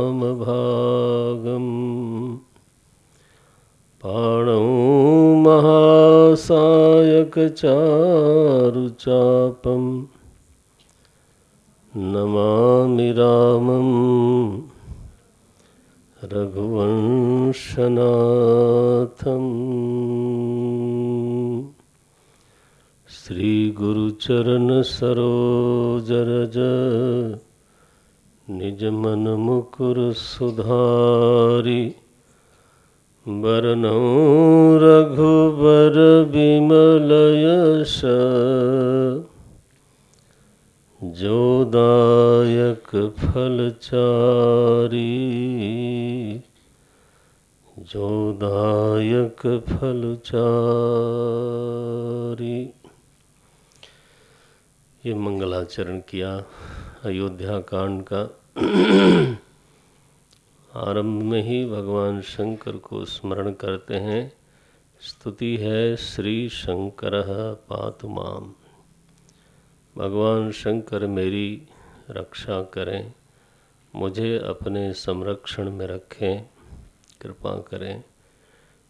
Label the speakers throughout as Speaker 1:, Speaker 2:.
Speaker 1: वामभागम् पाणौ महासायकचारुचापम् नमामि रामं रघुवंशनाथम्। श्रीगुरुचरणसरोजरज निजमनमुकुर सुधारि वरनौ रघुबर विमल यश जोदायक फलचारी जोदायक फलचारी। ये मंगलाचरण किया अयोध्या कांड का। आरंभ में ही भगवान शंकर को स्मरण करते हैं। स्तुति है श्री शंकरः पातु माम। भगवान शंकर मेरी रक्षा करें, मुझे अपने संरक्षण में रखें, कृपा करें।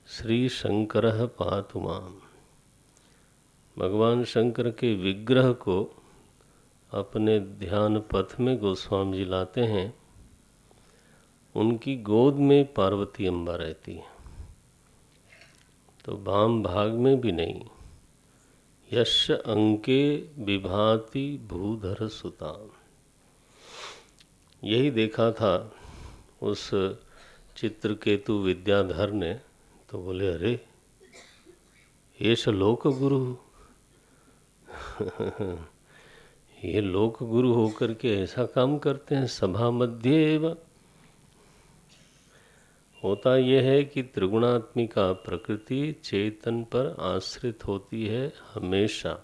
Speaker 1: श्री शंकरः पातु माम। भगवान शंकर के विग्रह को अपने ध्यान पथ में गोस्वामी जी लाते हैं। उनकी गोद में पार्वती अम्बा रहती है, तो वाम भाग में भी नहीं। यश अंके विभाति भूधर सुता। यही देखा था उस चित्रकेतु विद्याधर ने, तो बोले अरे ये लोक गुरु ये लोक गुरु होकर के ऐसा काम करते हैं सभा मध्य एवं। होता यह है कि त्रिगुणात्मिका प्रकृति चेतन पर आश्रित होती है हमेशा,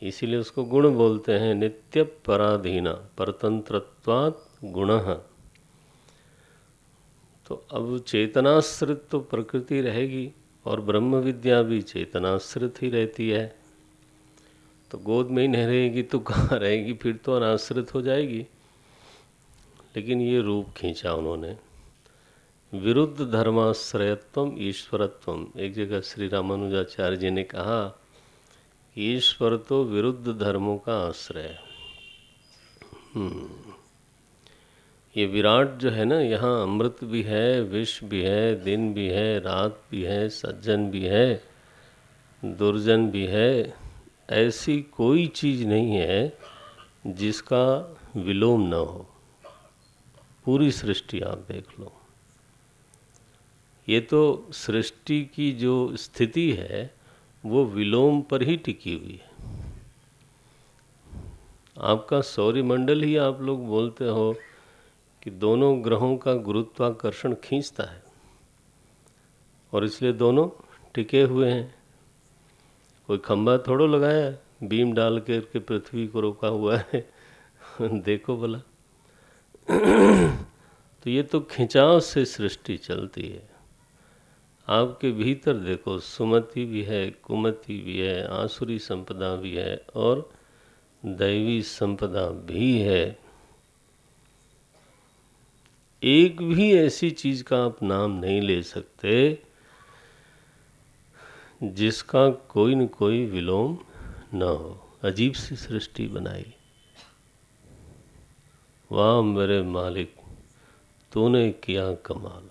Speaker 1: इसीलिए उसको गुण बोलते हैं। नित्य पराधीना परतंत्रत्वात् गुणः। तो अब चेतनाश्रित तो प्रकृति रहेगी और ब्रह्म विद्या भी चेतनाश्रित ही रहती है। तो गोद में ही नहीं रहेगी तो कहाँ रहेगी, फिर तो अनाश्रित हो जाएगी। लेकिन ये रूप खींचा उन्होंने। विरुद्ध धर्माश्रयत्वम ईश्वरत्वम। एक जगह श्री रामानुजाचार्य जी ने कहा ईश्वर तो विरुद्ध धर्मों का आश्रय है। ये विराट जो है ना, यहाँ अमृत भी है, विष भी है, दिन भी है, रात भी है, सज्जन भी है, दुर्जन भी है। ऐसी कोई चीज़ नहीं है जिसका विलोम न हो। पूरी सृष्टि आप देख लो। ये तो सृष्टि की जो स्थिति है वो विलोम पर ही टिकी हुई है। आपका सौरमंडल ही आप लोग बोलते हो कि दोनों ग्रहों का गुरुत्वाकर्षण खींचता है और इसलिए दोनों टिके हुए हैं। कोई खंभा थोड़ो लगाया है, बीम डाल के पृथ्वी को रोका हुआ है देखो भला तो ये तो खिंचाव से सृष्टि चलती है। आपके भीतर देखो, सुमति भी है, कुमति भी है, आसुरी संपदा भी है और दैवी संपदा भी है। एक भी ऐसी चीज का आप नाम नहीं ले सकते जिसका कोई न कोई विलोम न हो। अजीब सी सृष्टि बनाई। वाह मेरे मालिक, तूने किया कमाल।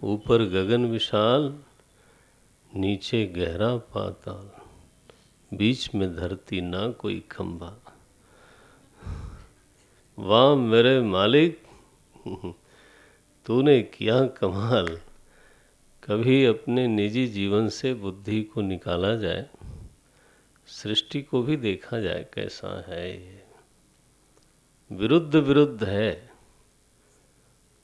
Speaker 1: ऊपर गगन विशाल, नीचे गहरा पाताल, बीच में धरती ना कोई खंभा। वाह मेरे मालिक, तूने किया कमाल। कभी अपने निजी जीवन से बुद्धि को निकाला जाए, सृष्टि को भी देखा जाए कैसा है ये। विरुद्ध विरुद्ध है।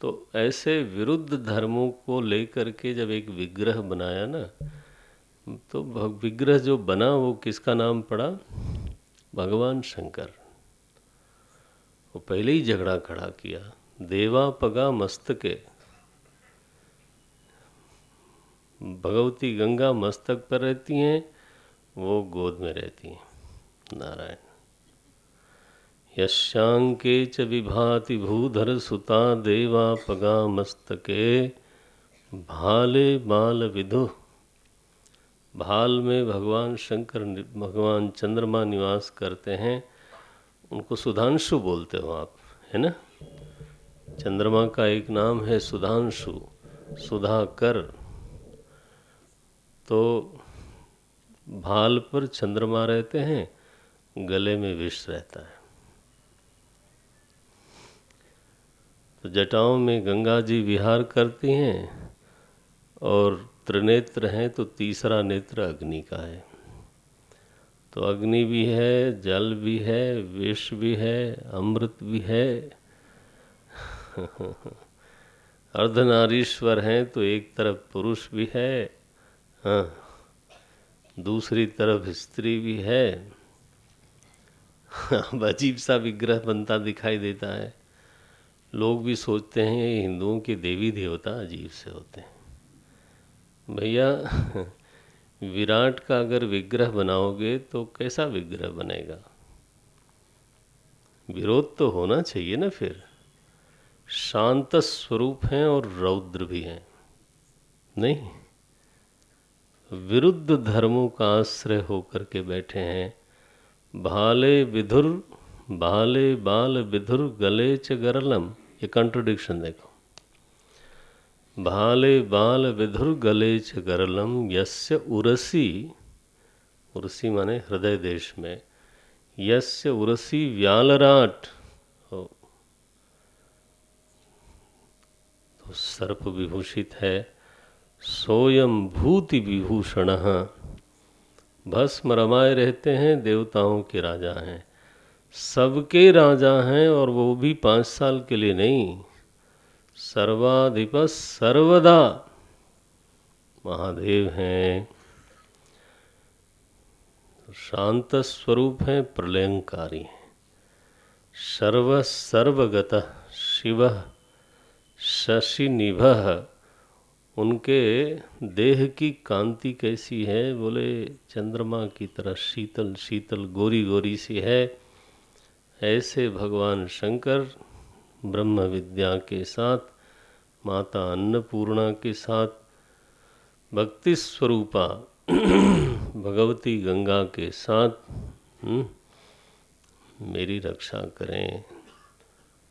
Speaker 1: तो ऐसे विरुद्ध धर्मों को लेकर के जब एक विग्रह बनाया ना, तो विग्रह जो बना वो किसका नाम पड़ा? भगवान शंकर। वो पहले ही झगड़ा खड़ा किया। देवा पगा मस्तके, भगवती गंगा मस्तक पर रहती हैं, वो गोद में रहती हैं। नारायण। यस्यांके च विभाति भूधर सुता देवा पगा मस्तके भाले बाल विदु। भाल में भगवान शंकर भगवान चंद्रमा निवास करते हैं, उनको सुधांशु बोलते हो आप, है ना। चंद्रमा का एक नाम है सुधांशु, सुधाकर। तो भाल पर चंद्रमा रहते हैं, गले में विष रहता है। तो जटाओं में गंगा जी विहार करती हैं, और त्रिनेत्र हैं तो तीसरा नेत्र अग्नि का है। तो अग्नि भी है, जल भी है, विष भी है, अमृत भी है। अर्धनारीश्वर हैं तो एक तरफ पुरुष भी है, हाँ, दूसरी तरफ स्त्री भी है। अब अजीब सा विग्रह बनता दिखाई देता है। लोग भी सोचते हैं ये हिंदुओं के देवी देवता अजीब से होते हैं। भैया विराट का अगर विग्रह बनाओगे तो कैसा विग्रह बनेगा? विरोध तो होना चाहिए ना। फिर शांत स्वरूप हैं और रौद्र भी हैं, नहीं, विरुद्ध धर्मों का आश्रय होकर के बैठे हैं। भाले विधुर भाले बाल विधुर गले च गरलम, ये कंट्रोडिक्शन देखो। भाले बाल विधुर गले च गरलम यस्य उरसी, उरसी माने हृदय देश में, यस्य उरसी व्यालराट हो, तो सर्प विभूषित है। सोयम भूति विभूषण, भस्म रमाए रहते हैं, देवताओं के राजा हैं, सबके राजा हैं, और वो भी 5 साल के लिए नहीं, सर्वाधिप सर्वदा महादेव हैं। शांत स्वरूप हैं, प्रलयंकारी हैं। सर्व सर्वगतः शिवः शशिनिभः, उनके देह की कांति कैसी है? बोले चंद्रमा की तरह शीतल शीतल गोरी गोरी सी है। ऐसे भगवान शंकर ब्रह्म विद्या के साथ, माता अन्नपूर्णा के साथ, भक्ति स्वरूपा भगवती गंगा के साथ मेरी रक्षा करें,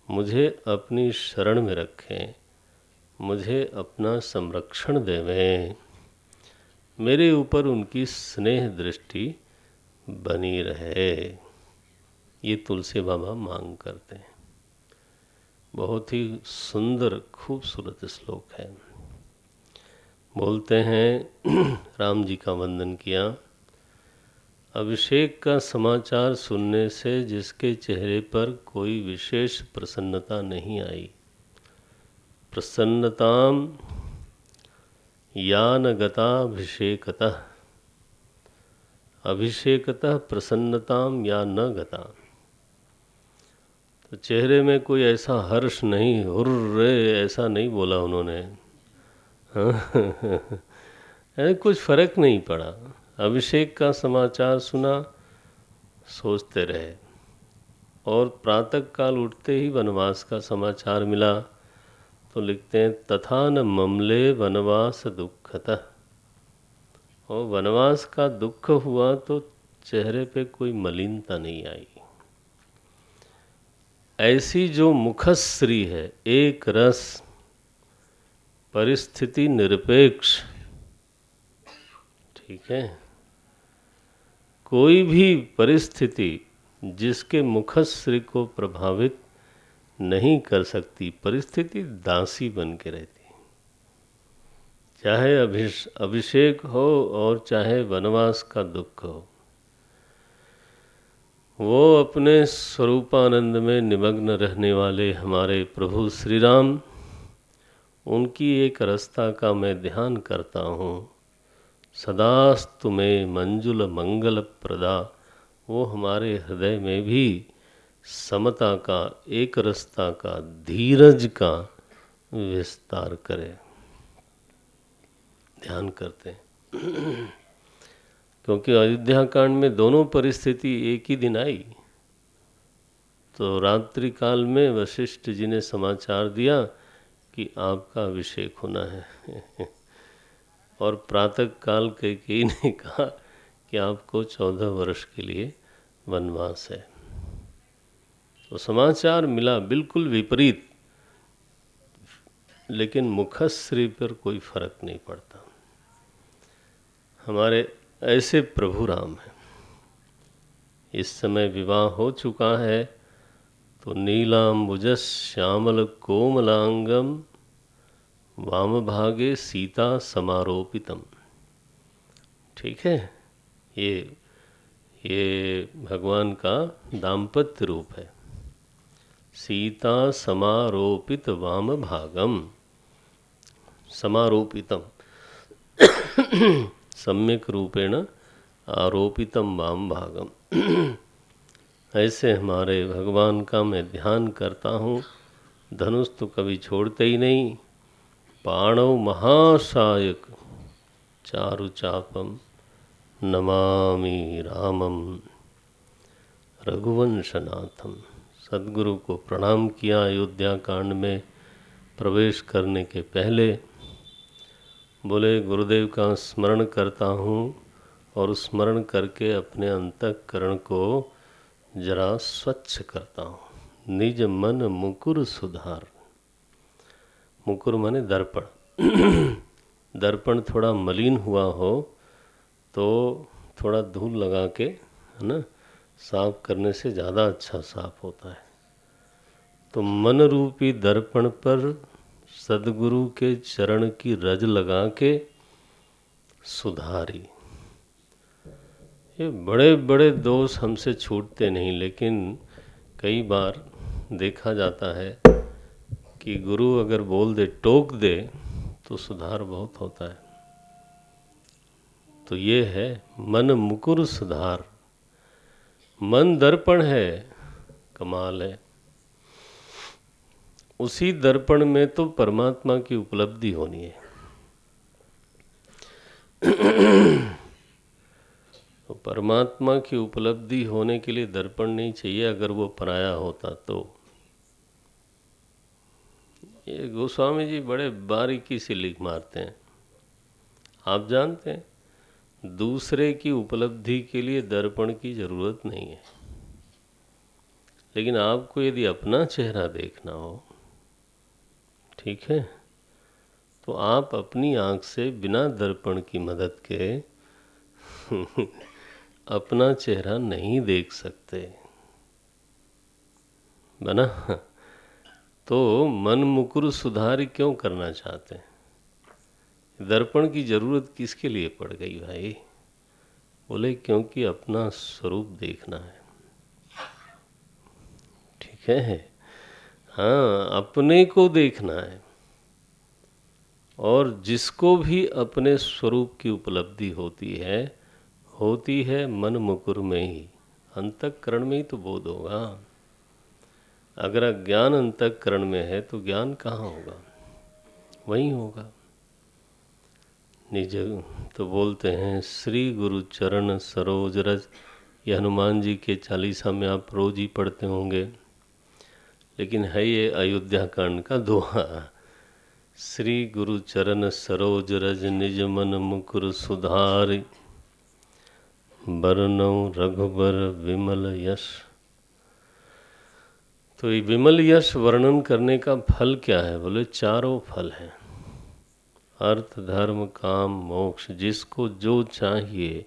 Speaker 1: मुझे अपनी शरण में रखें, मुझे अपना संरक्षण देवें, मेरे ऊपर उनकी स्नेह दृष्टि बनी रहे। ये तुलसी बाबा मांग करते हैं। बहुत ही सुंदर खूबसूरत श्लोक है। बोलते हैं राम जी का वंदन किया। अभिषेक का समाचार सुनने से जिसके चेहरे पर कोई विशेष प्रसन्नता नहीं आई, प्रसन्नताम या न गताभिषेकतः, अभिषेकतः प्रसन्नताम या न गता, तो चेहरे में कोई ऐसा हर्ष नहीं, हुर्रे ऐसा नहीं बोला उन्होंने। कुछ फर्क नहीं पड़ा। अभिषेक का समाचार सुना, सोचते रहे, और प्रातः काल उठते ही वनवास का समाचार मिला, तो लिखते हैं तथा न ममले वनवास दुखतः, और वनवास का दुख हुआ तो चेहरे पे कोई मलिनता नहीं आई। ऐसी जो मुखश्री है, एक रस, परिस्थिति निरपेक्ष, ठीक है, कोई भी परिस्थिति जिसके मुखश्री को प्रभावित नहीं कर सकती, परिस्थिति दासी बन के रहती, चाहे अभिषेक हो और चाहे वनवास का दुख हो। वो अपने स्वरूपानंद में निमग्न रहने वाले हमारे प्रभु श्री राम, उनकी एक रसता का मैं ध्यान करता हूँ। सदास्तु में मंजुल मंगल प्रदा, वो हमारे हृदय में भी समता का, एक रसता का, धीरज का विस्तार करे। ध्यान करते हैं क्योंकि अयोध्या कांड में दोनों परिस्थिति एक ही दिन आई, तो रात्रि काल में वशिष्ठ जी ने समाचार दिया कि आपका अभिषेक होना है और प्रातः काल कैकेयी ने कहा कि आपको 14 वर्ष के लिए वनवास है। तो समाचार मिला बिल्कुल विपरीत, लेकिन मुखश्री पर कोई फर्क नहीं पड़ता। हमारे ऐसे प्रभु राम हैं। इस समय विवाह हो चुका है तो नीलाम्बुजस श्यामल कोमलांगम वाम भागे सीता समारोपितम। ठीक है, ये भगवान का दाम्पत्य रूप है। सीता समारोपित वाम भागम, समारोपितम सम्यक रूपेण आरोपितम वाम भागम। ऐसे हमारे भगवान का मैं ध्यान करता हूँ। धनुष तो कभी छोड़ते ही नहीं। पाणौ महासायक चारु चापम नमामि रामम रघुवंशनाथम। सद्गुरु को प्रणाम किया अयोध्या कांड में प्रवेश करने के पहले। बोले गुरुदेव का स्मरण करता हूँ और स्मरण करके अपने अंतःकरण को जरा स्वच्छ करता हूँ। निज मन मुकुर सुधार। मुकुर माने दर्पण। दर्पण थोड़ा मलिन हुआ हो तो थोड़ा धूल लगा के, है ना, साफ करने से ज़्यादा अच्छा साफ होता है। तो मन रूपी दर्पण पर सद्गुरु के चरण की रज लगा के सुधारी। ये बड़े बड़े दोष हमसे छूटते नहीं, लेकिन कई बार देखा जाता है कि गुरु अगर बोल दे, टोक दे, तो सुधार बहुत होता है। तो ये है मन मुकुर सुधार। मन दर्पण है, कमाल है। उसी दर्पण में तो परमात्मा की उपलब्धि होनी है। तो परमात्मा की उपलब्धि होने के लिए दर्पण नहीं चाहिए। अगर वो पराया होता तो। ये गोस्वामी जी बड़े बारीकी से लिख मारते हैं। आप जानते हैं, दूसरे की उपलब्धि के लिए दर्पण की जरूरत नहीं है, लेकिन आपको यदि अपना चेहरा देखना हो, ठीक है, तो आप अपनी आंख से बिना दर्पण की मदद के अपना चेहरा नहीं देख सकते, बना। तो मन मुकुर सुधार क्यों करना चाहते हैं? दर्पण की जरूरत किसके लिए पड़ गई भाई? बोले क्योंकि अपना स्वरूप देखना है। ठीक है, हाँ, अपने को देखना है। और जिसको भी अपने स्वरूप की उपलब्धि होती है मन मुकुर में ही, अंतःकरण में ही तो बोध होगा। अगर अज्ञान अंतःकरण में है तो ज्ञान कहाँ होगा? वहीं होगा। निज तो बोलते हैं श्री गुरु चरण सरोज रज। ये हनुमान जी के चालीसा में आप रोज ही पढ़ते होंगे, लेकिन है ये अयोध्या कांड का दोहा। श्री गुरु चरण सरोज रज निज मन मुकुर सुधार। बरनौ रघुबर विमल यश। तो ये विमल यश वर्णन करने का फल क्या है? बोले चारों फल हैं। अर्थ धर्म काम मोक्ष, जिसको जो चाहिए,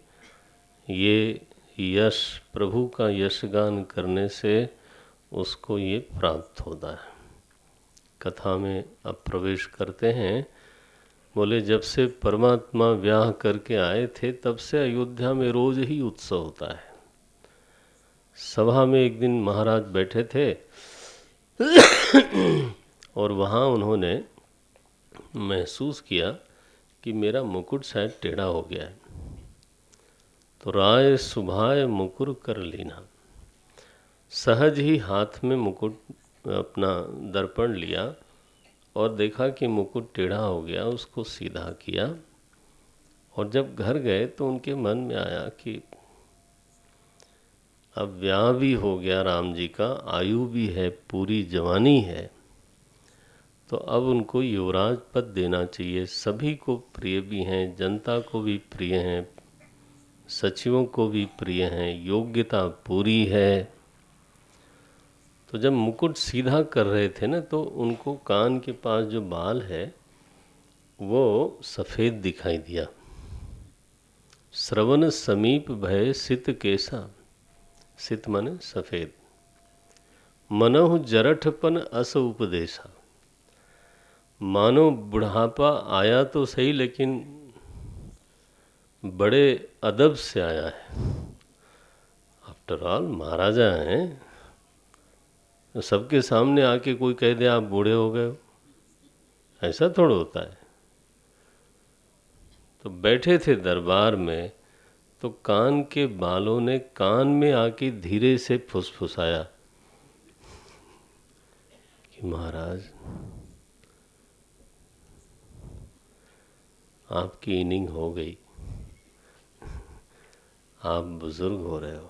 Speaker 1: ये यश, प्रभु का यशगान करने से उसको ये प्राप्त होता है। कथा में अब प्रवेश करते हैं। बोले जब से परमात्मा व्याह करके आए थे तब से अयोध्या में रोज ही उत्सव होता है। सभा में एक दिन महाराज बैठे थे और वहाँ उन्होंने महसूस किया कि मेरा मुकुट शायद टेढ़ा हो गया है। तो राय सुभाय मुकुर कर लीना। सहज ही हाथ में मुकुट अपना दर्पण लिया और देखा कि मुकुट टेढ़ा हो गया, उसको सीधा किया। और जब घर गए तो उनके मन में आया कि अब ब्याह भी हो गया राम जी का, आयु भी है, पूरी जवानी है, तो अब उनको युवराज पद देना चाहिए। सभी को प्रिय भी हैं, जनता को भी प्रिय हैं, सचिवों को भी प्रिय हैं, योग्यता पूरी है। तो जब मुकुट सीधा कर रहे थे ना, तो उनको कान के पास जो बाल है वो सफ़ेद दिखाई दिया। श्रवण समीप भय सित केसा, सित माने सफ़ेद। मनहु जरठपन अस उपदेशा, मानो बुढ़ापा आया तो सही लेकिन बड़े अदब से आया है। आफ्टर ऑल महाराजा हैं, तो सबके सामने आके कोई कह दे आप बूढ़े हो गए हो, ऐसा थोड़ा होता है। तो बैठे थे दरबार में, तो कान के बालों ने कान में आके धीरे से फुसफुसाया कि महाराज आपकी इनिंग हो गई, आप बुजुर्ग हो रहे हो।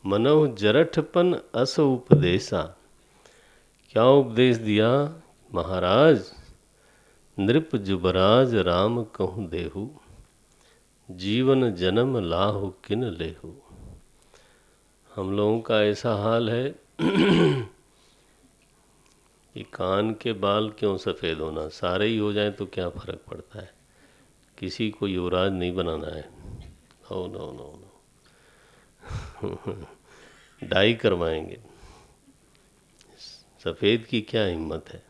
Speaker 1: मनहु जरठपन अस उपदेशा, क्या उपदेश दिया महाराज? नृप जुबराज राम कहूँ देहु, जीवन जन्म लाहु किन लेहु। हम लोगों का ऐसा हाल है कि कान के बाल क्यों सफ़ेद होना, सारे ही हो जाएं तो क्या फ़र्क पड़ता है, किसी को युवराज नहीं बनाना है। No no no no dye करवाएंगे, सफ़ेद की क्या हिम्मत है।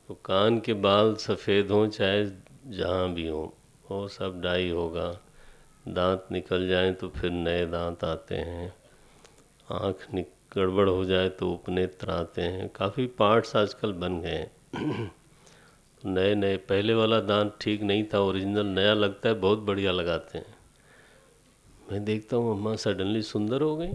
Speaker 1: तो कान के बाल सफ़ेद हों चाहे जहाँ भी हों, वो सब डाई होगा। दांत निकल जाएं तो फिर नए दांत आते हैं, आँख गड़बड़ हो जाए तो उपनेत्र आते हैं, काफ़ी पार्ट्स आजकल बन गए हैं। तो नए नए, पहले वाला दांत ठीक नहीं था, ओरिजिनल नया लगता है, बहुत बढ़िया लगाते हैं। मैं देखता हूँ अम्मा सडनली सुंदर हो गई।